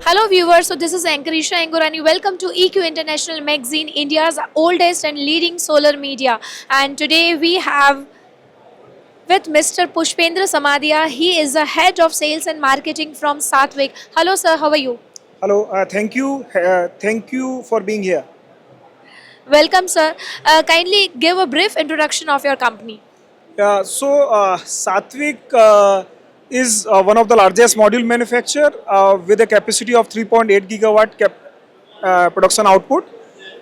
Hello viewers, so this is Anchor Isha Angorani. Welcome to EQ International Magazine, India's oldest and leading solar media. And today we have with Mr. Pushpendra Samadia. He is the head of sales and marketing from Satvik. Hello sir, how are you? Hello, thank you for being here. Welcome sir. Kindly give a brief introduction of your company. Satvik is one of the largest module manufacturer with a capacity of 3.8 gigawatt production output,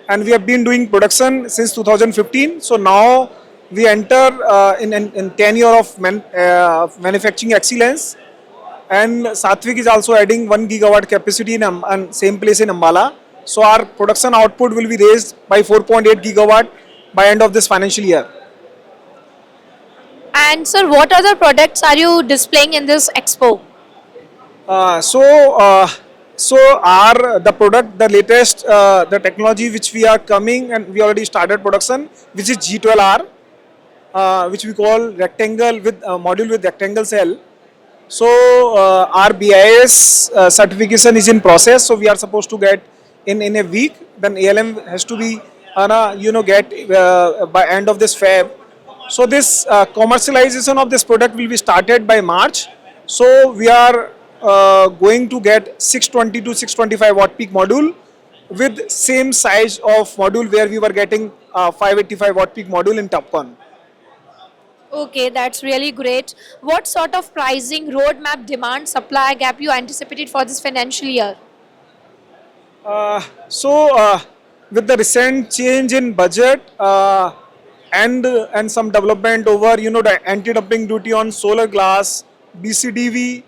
and we have been doing production since 2015. So now we enter in 10 year of manufacturing excellence, and Satvik is also adding 1 gigawatt capacity in same place in Ambala. So our production output will be raised by 4.8 gigawatt by end of this financial year. And sir, what other products are you displaying in this expo? Uh, so, uh, so our the product, the latest, the technology which we are coming and we already started production, which is G12R, which we call rectangle with module with rectangle cell. So our BIS certification is in process. So we are supposed to get in a week. Then ALM has to be get by end of this Feb. So this commercialization of this product will be started by March. So we are going to get 620 to 625 watt peak module with same size of module where we were getting 585 watt peak module in TopCon. Okay, that's really great. What sort of pricing, roadmap, demand, supply gap you anticipated for this financial year? Uh, so, with the recent change in budget and some development over the anti-dumping duty on solar glass, BCDV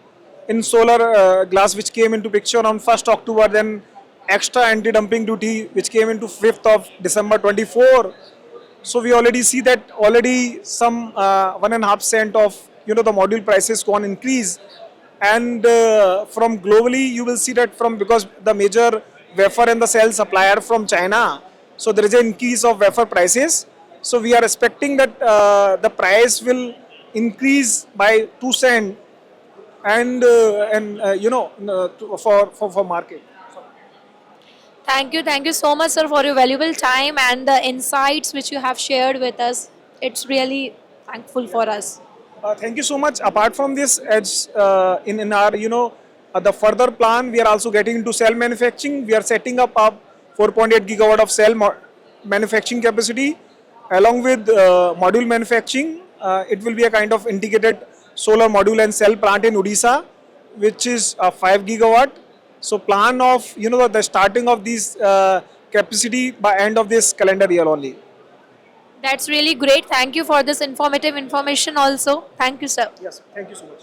in solar glass which came into picture on 1st October, then extra anti-dumping duty which came into 5th of December 24. So we already see that already some 1.5 cent of the module prices gone increase, and from globally you will see that from because the major wafer and the cell supplier from China, so there is an increase of wafer prices. So we are expecting that the price will increase by 2 cent, and for market. Thank you so much, sir, for your valuable time and the insights which you have shared with us. It's really thankful for us. Thank you so much. Apart from this, as in our the further plan, we are also getting into cell manufacturing. We are setting up 4.8 gigawatt of cell manufacturing capacity, along with module manufacturing. It will be a kind of integrated solar module and cell plant in Odisha, which is 5 gigawatt. So plan of the starting of this capacity by end of this calendar year only. That's really great. Thank you for this informative information also. Thank you, sir. Yes, thank you so much.